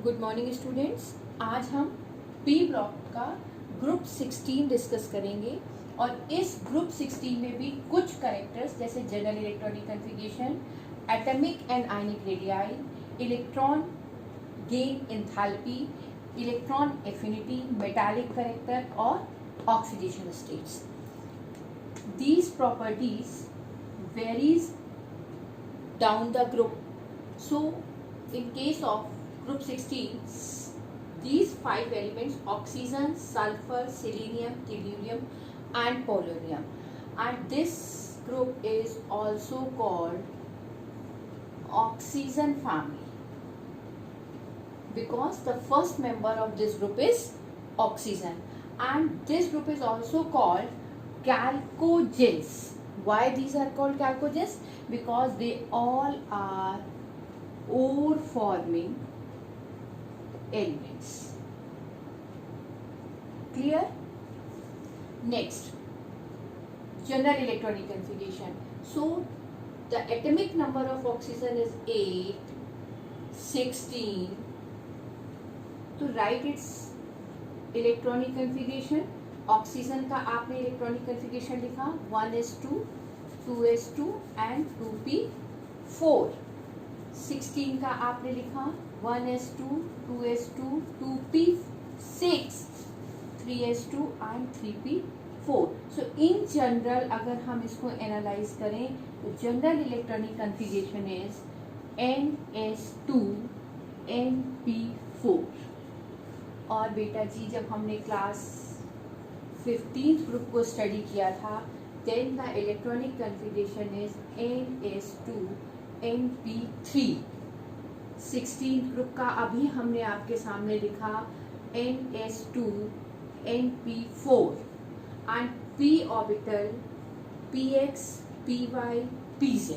Good morning students. आज हम P block का ग्रुप 16 डिस्कस करेंगे और इस ग्रुप 16 में भी कुछ कैरेक्टर्स जैसे general electronic configuration, atomic and ionic radii, electron gain enthalpy, electron affinity, metallic character और oxidation states. These properties varies down the group. So in case of group 16, these 5 elements: oxygen, sulfur, selenium, tellurium and polonium, and this group is also called oxygen family because the first member of this group is oxygen, and this group is also called chalcogens. Why these are called chalcogens? Because they all are ore forming elements. Clear? Next, general electronic configuration. So the atomic number of oxygen is 8, 16. To write its electronic configuration, oxygen का आपने electronic configuration लिखा 1s2, 2s2 and 2p4। 16 का आपने लिखा 1s2, 2s2, 2p6, 3s2 and 3p4। So in general अगर हम इसको analyse करें तो general electronic configuration is ns2 np4। और बेटा जी जब हमने क्लास 15th ग्रुप को स्टडी किया था, then the electronic configuration is ns2 np3। 16th group का अभी हमने आपके सामने लिखा ns2 np4 and p orbital px py pz।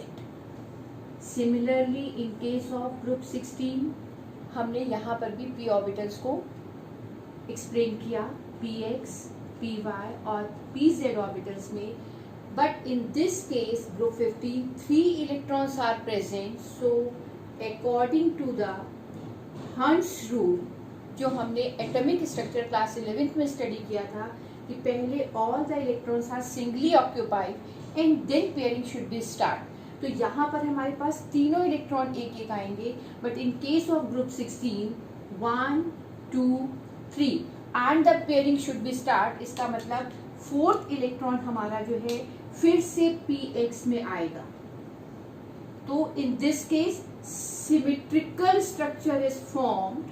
Similarly in case of group 16 हमने यहाँ पर भी p ऑर्बिटल्स को एक्सप्लेन किया, px py और pz ऑर्बिटल्स में, but in this case group 15 3 electrons are present. So according to the Hund's rule जो हमने एटॉमिक स्ट्रक्चर क्लास 11th में स्टडी किया था कि पहले all the electrons are singly occupied and then pairing should be start. तो यहाँ पर हमारे पास तीनों इलेक्ट्रॉन एक एक आएंगे, but in case of group 16 1 2 3 and the pairing should be start. इसका मतलब फोर्थ इलेक्ट्रॉन हमारा जो है फिर से px में आएगा। तो in this case symmetrical structure is formed,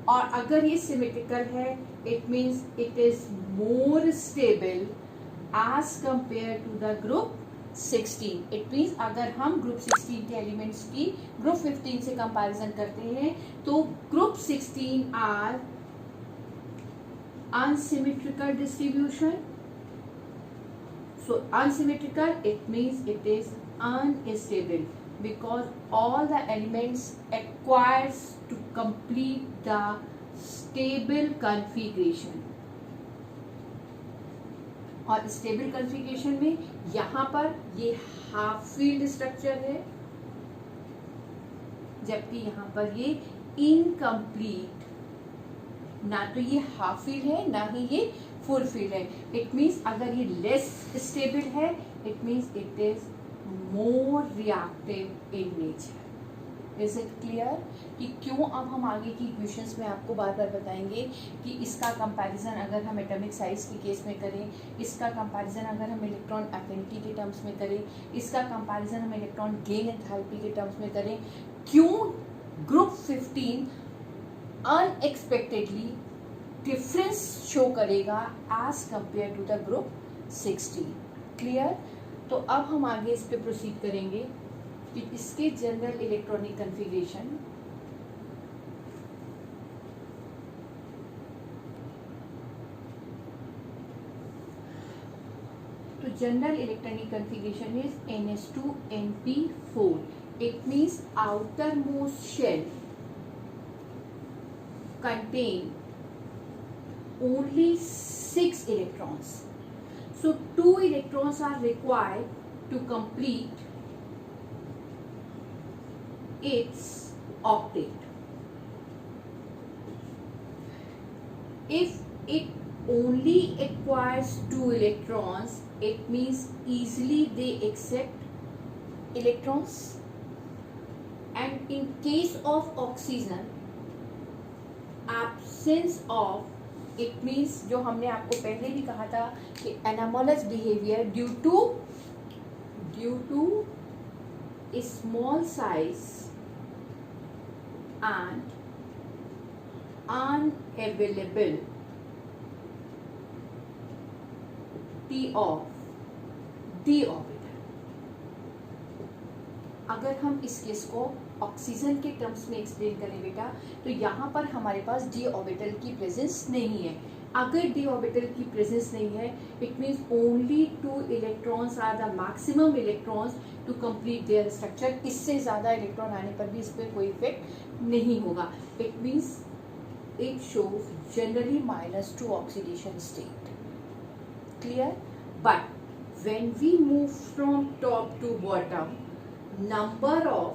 और अगर ये सिमेट्रिकल है it means it is more stable as compare to the group 16। It means अगर हम ग्रुप 16 के एलिमेंट्स की ग्रुप 15 से कंपैरिजन करते हैं तो group 16 are unsymmetrical distribution. So unsymmetrical, it means it is unstable because all the elements acquires to complete the stable configuration. और stable configuration में यहाँ पर ये हाफ फील्ड स्ट्रक्चर है, जबकि यहाँ पर ये इनकम्प्लीट, ना तो ये हाफ फील्ड है ना ही ये फुल फील्ड है। इट मीन्स अगर ये लेस स्टेबल है it means it is more reactive in nature. Is it clear कि क्यों? अब हम आगे की इक्वेशंस में आपको बार बार बताएंगे कि इसका कंपैरिजन अगर हम एटॉमिक साइज के केस में करें, इसका कंपैरिजन अगर हम इलेक्ट्रॉन एफिनिटी के टर्म्स में करें, इसका कंपैरिजन हम इलेक्ट्रॉन गेन एंथैल्पी के टर्म्स में करें, क्यों ग्रुप 15 अनएक्सपेक्टेडली डिफरेंस शो करेगा as compare to the group 16। Clear? तो अब हम आगे इस पे प्रोसीड करेंगे कि इसके जनरल इलेक्ट्रॉनिक कन्फिगरेशन। तो general electronic configuration is ns2 np4। It means outer most shell contain only 6 electrons. So 2 electrons are required to complete its octet. If it only acquires 2 electrons, it means easily they accept electrons. And in case of oxygen, absence of, it means जो हमने आपको पहले भी कहा था कि anomalous behavior due to small size and unavailability of d orbital. अगर हम इस केस को ऑक्सीजन के टर्म्स में एक्सप्लेन करें बेटा, तो यहाँ पर हमारे पास डी ऑर्बिटल की प्रेजेंस नहीं है. अगर डी ऑर्बिटल की प्रेजेंस नहीं है, it means only 2 electrons are the maximum electrons to complete their structure. इससे ज़्यादा इलेक्ट्रॉन आने पर भी इस पर कोई इफेक्ट नहीं होगा. It means it shows generally -2 oxidation state. Clear? But when we move from top to bottom, number of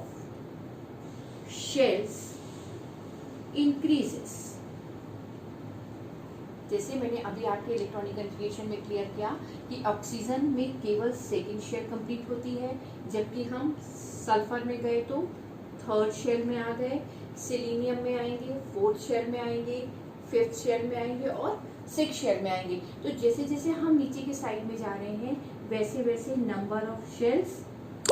shells increases. जैसे मैंने अभी आपके इलेक्ट्रॉनिक कन्फिगरेशन में क्लियर किया कि ऑक्सीजन में केवल सेकेंड शेल कंप्लीट होती है, जबकि हम सल्फर में गए तो थर्ड शेल में आ गए, सिलीनियम में आएंगे, फोर्थ शेल में आएंगे, फिफ्थ शेल में आएंगे और सिक्स शेल में आएंगे. तो जैसे जैसे हम नीचे के साइड में जा रहे हैं, वैसे वैसे नंबर ऑफ शेल्स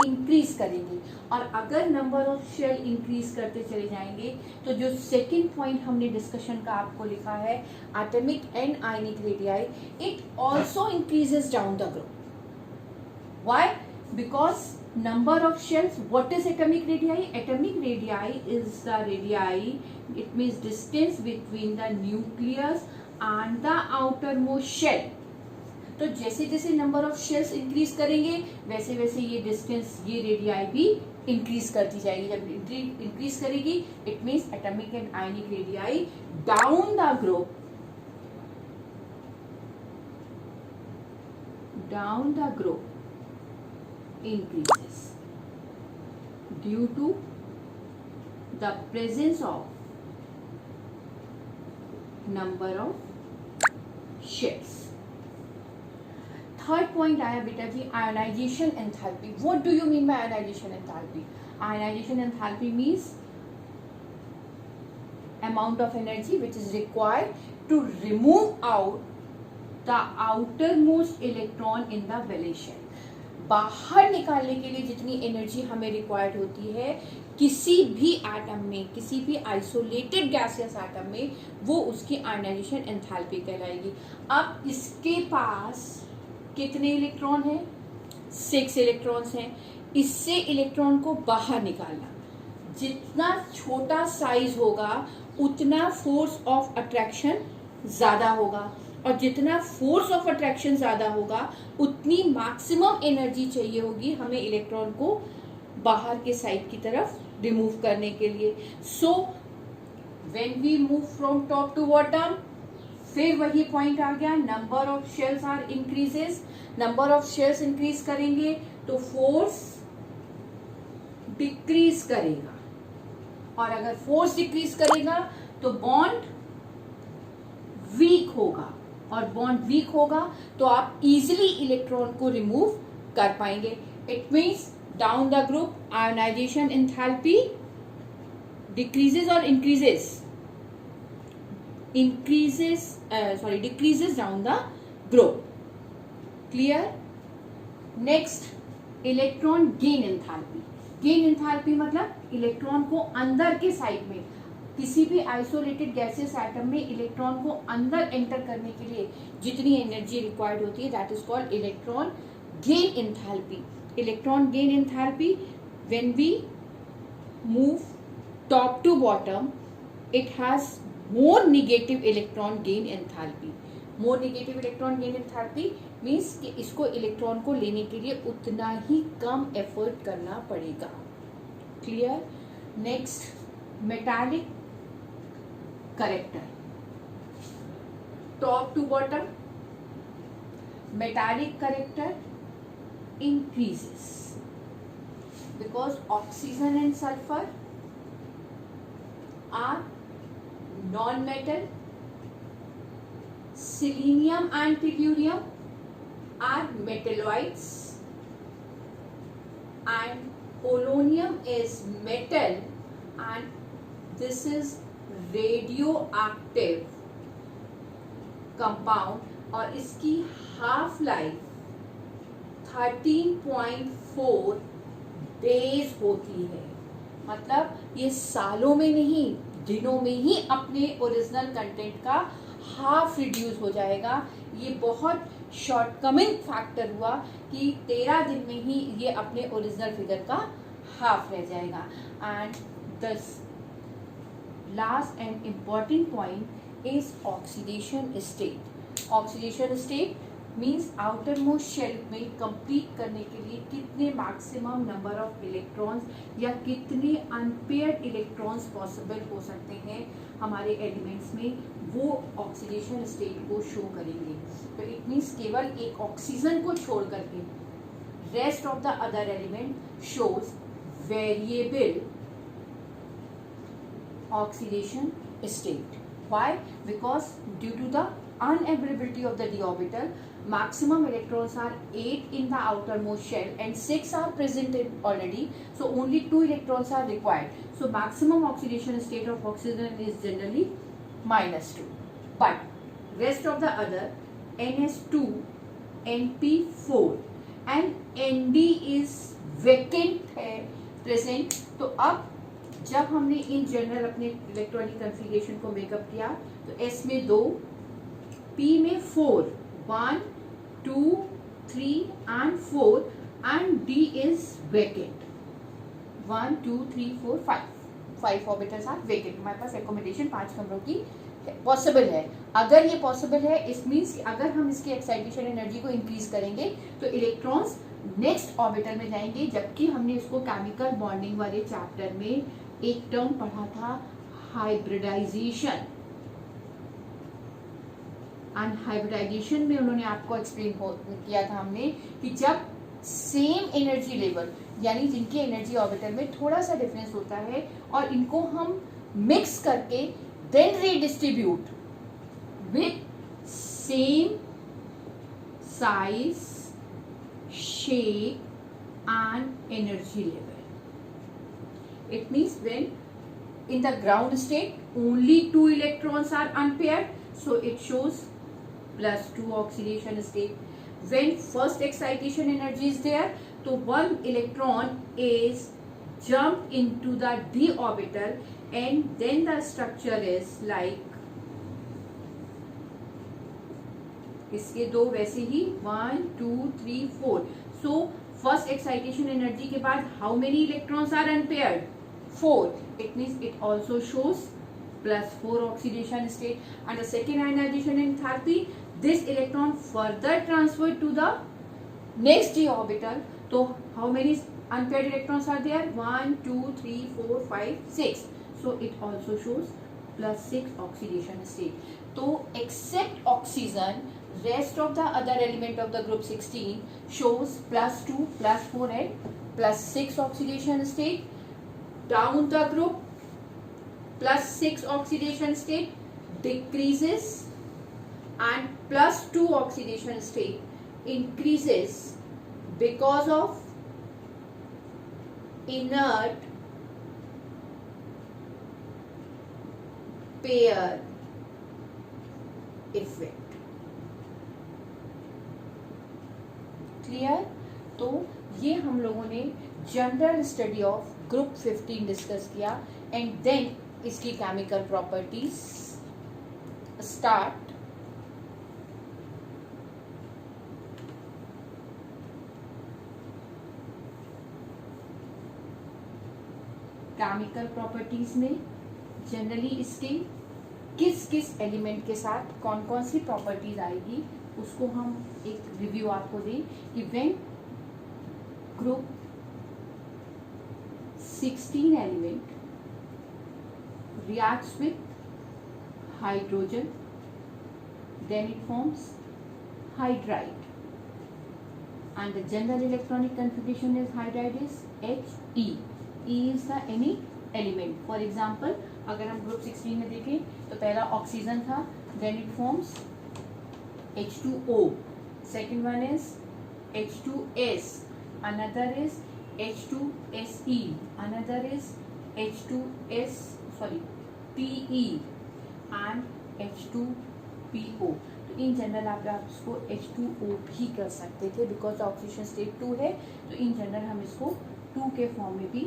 इंक्रीज करेंगे. और अगर नंबर ऑफ शेल इंक्रीज करते चले जाएंगे, तो जो सेकेंड पॉइंट हमने डिस्कशन का आपको लिखा है, atomic and ionic radii, it also increases down the group. Why? Because number of shells. What is atomic radii? Atomic radii is the radii, it means distance between the nucleus and the outermost shell. तो जैसे जैसे number of shells increase करेंगे, वैसे वैसे ये distance, ये radii भी increase करती जाएगी. जब इंक्रीज करेगी, it means atomic and ionic radii down the group, increases due to the presence of number of shells. Third point आया बेटा जी, ionization enthalpy. What do you mean by ionization enthalpy? Ionization enthalpy means amount of energy which is required to remove out the outermost electron in the valence shell. बाहर निकालने के लिए जितनी energy हमें required होती है किसी भी एटम में, किसी भी आइसोलेटेड गैसियस एटम में, वो उसकी आयोनाइजेशन एंथैल्पी कहलाएगी. अब इसके पास कितने इलेक्ट्रॉन हैं? 6 इलेक्ट्रॉन्स हैं. इससे इलेक्ट्रॉन को बाहर निकालना, जितना छोटा साइज होगा उतना फोर्स ऑफ अट्रैक्शन ज़्यादा होगा, और जितना फोर्स ऑफ अट्रैक्शन ज़्यादा होगा उतनी मैक्सिमम एनर्जी चाहिए होगी हमें इलेक्ट्रॉन को बाहर के साइड की तरफ रिमूव करने के लिए. So when we move from top to bottom, फिर वही पॉइंट आ गया, number of shells are increases. Number of shells increase करेंगे तो फोर्स डिक्रीज करेगा, और अगर फोर्स डिक्रीज करेगा तो बॉन्ड वीक होगा, और बॉन्ड वीक होगा तो आप इजीली इलेक्ट्रॉन को रिमूव कर पाएंगे. It means down the group ionization enthalpy decreases और decreases down the group. Clear? Next, electron gain enthalpy. Gain enthalpy मतलब इलेक्ट्रॉन को अंदर के साइड में, किसी भी आइसोलेटेड गैसेस एटम में इलेक्ट्रॉन को अंदर एंटर करने के लिए जितनी एनर्जी रिक्वायर्ड होती है, that is called electron gain enthalpy. Electron gain enthalpy, when we move top to bottom, it has more negative electron gain enthalpy. More negative electron gain enthalpy means कि इसको electron को लेने के लिए उतना ही कम effort करना पड़ेगा. Clear? Next, metallic character. Top to bottom, metallic character increases because oxygen and sulfur are non-metal. Selenium and tellurium are metalloids, and polonium is metal, and this is radioactive compound, और इसकी half life 13.4 days होती है. मतलब ये सालों में नहीं, दिनों में ही अपने ओरिजिनल कंटेंट का हाफ रिड्यूस हो जाएगा. ये बहुत शॉर्टकमिंग फैक्टर हुआ कि 13 दिन में ही ये अपने ओरिजिनल फिगर का हाफ रह जाएगा. And the last and important point is oxidation state. Oxidation state means outer most shell में कंप्लीट करने के लिए कितने मैक्सिमम नंबर ऑफ इलेक्ट्रॉन्स या कितने अनपेयर्ड इलेक्ट्रॉन्स पॉसिबल हो सकते हैं हमारे एलिमेंट्स में, वो ऑक्सीडेशन स्टेट को शो करेंगे. तो इट मीन्स केवल एक ऑक्सीजन को छोड़ करके rest of the other element shows variable oxidation state. Why? Because due to the unavailability of the d orbital, maximum electrons are 8 in the outermost shell and 6 are present already, so only 2 electrons are required. So maximum oxidation state of oxygen is generally -2. But rest of the other NS2, NP4 and ND is vacant है present. तो अब जब हमने in general अपने electronic configuration को makeup किया तो S में 2, P में 4, 1, 2, 3 and 4 and D is vacant. 1, 2, 3, 4, 5 orbitals are vacant. हमारे पास एकोमोडेशन 5 कमरों की पॉसिबल है. अगर ये पॉसिबल है, इट मीन्स कि अगर हम इसकी एक्साइटेशन एनर्जी को इंक्रीज करेंगे तो इलेक्ट्रॉन्स नेक्स्ट ऑर्बिटल में जाएंगे. जबकि हमने इसको केमिकल बॉन्डिंग वाले चैप्टर में एक टर्म पढ़ा था, हाइब्रिडाइजेशन. एंड हाइब्रिडाइजेशन में उन्होंने आपको एक्सप्लेन किया था हमने कि जब सेम एनर्जी लेवल यानी जिनके एनर्जी ऑर्बिटल में थोड़ा सा डिफरेंस होता है और इनको हम मिक्स करके then redistribute with same size, shape and energy level. It means when in the ground state only 2 electrons are unpaired, so it shows +2 oxidation state. When first excitation energy is there, so 1 electron is jumped into the d orbital and then the structure is like इसके 2 वैसे ही 1, 2, 3, 4. So first excitation energy के बाद how many electrons are unpaired? 4. It means it also shows +4 oxidation state. And the second ionization enthalpy, this electron further transferred to the next d orbital. So how many unpaired electrons are there? 1, 2, 3, 4, 5, 6. So it also shows +6 oxidation state. So except oxygen, rest of the other element of the group 16 shows +2, +4 and +6 oxidation state. Down the group, +6 oxidation state decreases and +2 oxidation state increases because of inert pair effect. Clear? तो ये हम लोगों ने general study of group 15 discuss किया and then इसकी chemical properties start. Chemical properties में generally इसके किस किस एलिमेंट के साथ कौन कौन सी प्रॉपर्टीज आएगी उसको हम एक रिव्यू आपको दें कि when group 16 element reacts with hydrogen, then it forms hydride, and the general electronic configuration is hydride is He. E is the any element. For example अगर हम ग्रुप 16 में देखें तो पहला ऑक्सीजन था, then it forms H2O, second one is H2S, another is H2SE, another is PE and H2PO. तो in general आप इसको H2O भी कर सकते थे बिकॉज ऑक्सीजन स्टेट 2 है, तो इन जनरल हम इसको 2 के फॉर्म में भी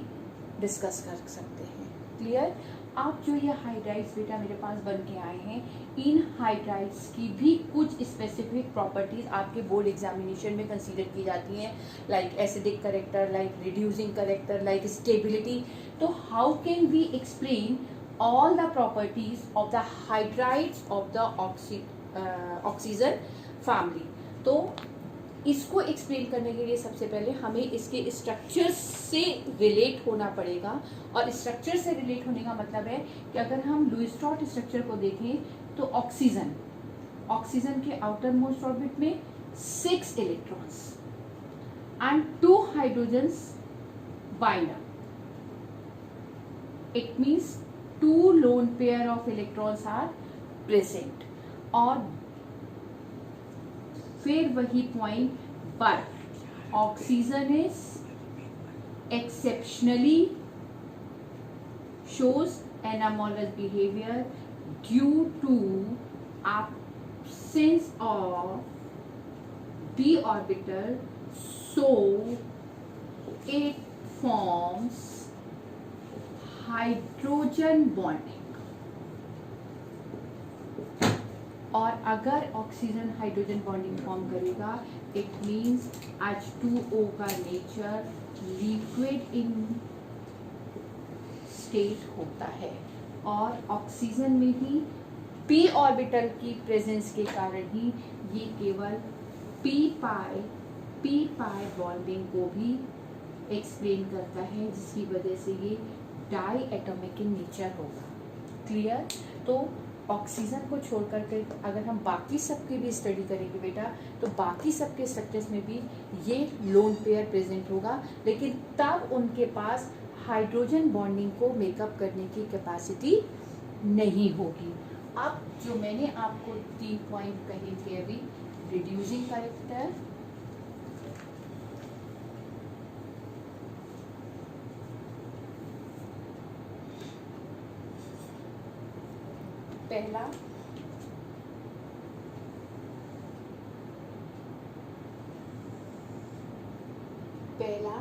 डिस्कस कर सकते हैं. क्लियर. आप जो ये हाइड्राइड्स बेटा मेरे पास बन के आए हैं, इन हाइड्राइड्स की भी कुछ स्पेसिफिक प्रॉपर्टीज आपके बोर्ड एग्जामिनेशन में कंसीडर की जाती हैं, like acidic character, like reducing character, like stability. तो how can we explain all the properties of the hydrides of the oxygen family. तो इसको एक्सप्लेन करने के लिए सबसे पहले हमें इसके स्ट्रक्चर से रिलेट होना पड़ेगा. और स्ट्रक्चर से रिलेट होने का मतलब है कि अगर हम लुईस स्ट्रॉट स्ट्रक्चर को देखें तो ऑक्सीजन के आउटर मोस्ट ऑर्बिट में 6 electrons and 2 hydrogens bind up. It means 2 lone pair of electrons are present. और फिर वही पॉइंट पर oxygen is exceptionally shows anomalous behavior due to absence of d orbital, so it forms hydrogen bonding. और अगर oxygen hydrogen bonding form करेगा it means H2O का nature liquid in state होता है. और ऑक्सीजन में ही p ऑर्बिटल की presence के कारण ही ये केवल p पाई बॉन्डिंग को भी एक्सप्लेन करता है, जिसकी वजह से ये डाई एटॉमिक इन नेचर होगा. क्लियर. तो ऑक्सीजन को छोड़ करके अगर हम बाकी सबकी भी स्टडी करेंगे बेटा तो बाकी सबके स्ट्रक्चर्स में भी ये लोन पेयर प्रेजेंट होगा, लेकिन तब उनके पास हाइड्रोजन बॉन्डिंग को मेकअप करने की कैपेसिटी नहीं होगी. अब जो मैंने आपको 3 पॉइंट कहे थे अभी, रिड्यूसिंग करेक्टर, पहला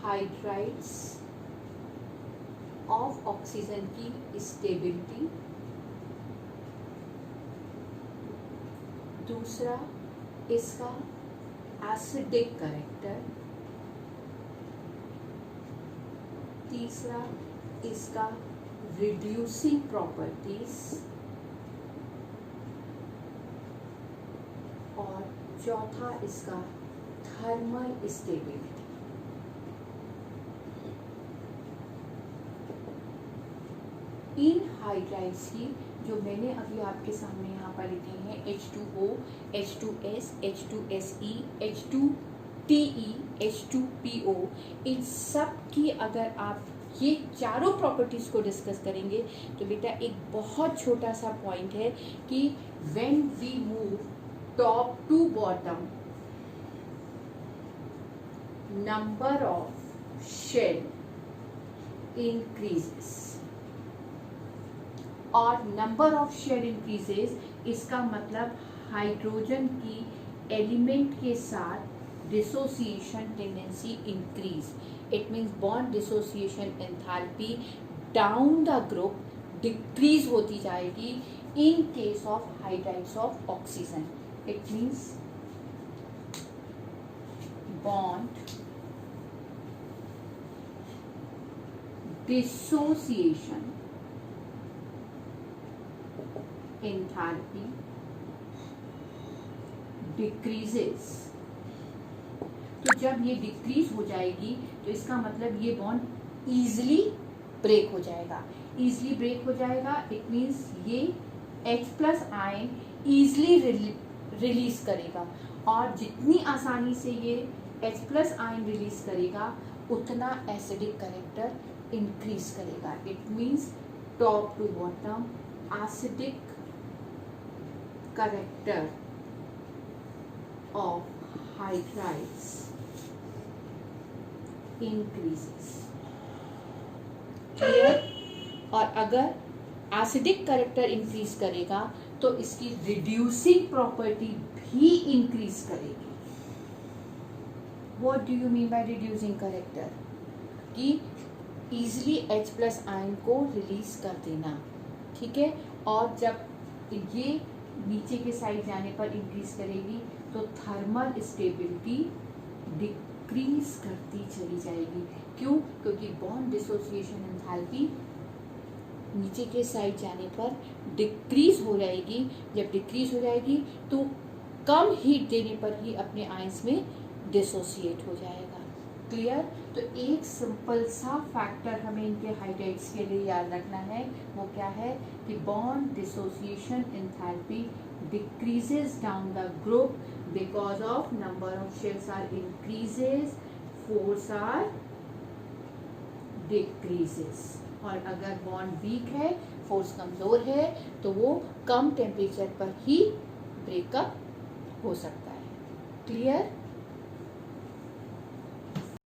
हाइड्राइड्स ऑफ ऑक्सीजन की स्टेबिलिटी, दूसरा इसका एसिडिक करेक्टर, तीसरा इसका रिड्यूसिंग प्रॉपर्टीज, और चौथा इसका थर्मल स्टेबिलिटी. इन हाइड्राइड्स की जो मैंने अभी आपके सामने यहाँ पर लिखे हैं H2O, H2S, H2SE, H2TE, H2PO, इन सब की अगर आप ये चारों प्रॉपर्टीज को डिस्कस करेंगे तो बेटा एक बहुत छोटा सा पॉइंट है कि when we move top to bottom, number of shell increases. और नंबर ऑफ शेल इंक्रीजेस इसका मतलब हाइड्रोजन की एलिमेंट के साथ dissociation tendency increase. It means bond dissociation enthalpy down the group decrease होती जाएगी in case of hydrides of oxygen. It means bond dissociation enthalpy decreases. तो जब ये डिक्रीज हो जाएगी तो इसका मतलब ये बॉन्ड इजीली ब्रेक हो जाएगा. इजीली ब्रेक हो जाएगा इट मीन्स ये H+ आयन इजीली रिलीज करेगा, और जितनी आसानी से ये H+ आयन रिलीज करेगा उतना एसिडिक करेक्टर इंक्रीज करेगा. It means top to bottom acidic character of hydrides increases. Clear? और अगर एसिडिक कैरेक्टर इंक्रीज करेगा तो इसकी रिड्यूसिंग प्रॉपर्टी भी इंक्रीज करेगी. What do you mean by reducing character? कि इजिली H प्लस आयन को रिलीज कर देना. ठीक है. और जब ये नीचे के साइड जाने पर इंक्रीज करेगी तो थर्मल स्टेबिलिटी डिक्रीज करती चली जाएगी. क्यों? क्योंकि बॉन्ड डिसोसिएशन एंथैल्पी नीचे के साइड जाने पर डिक्रीज हो जाएगी. जब डिक्रीज हो जाएगी तो कम हीट देने पर ही अपने आयंस में डिसोसिएट हो जाएगा. क्लियर? तो एक सिंपल सा फैक्टर हमें इनके हाइड्राइड्स के लिए याद रखना है. वो क्या है कि bond dissociation enthalpy decreases down the group because of number of shells are increases, force are decreases. और अगर बॉन्ड वीक है, फोर्स कमजोर है, तो वो कम टेम्परेचर पर ही ब्रेकअप हो सकता है. क्लियर?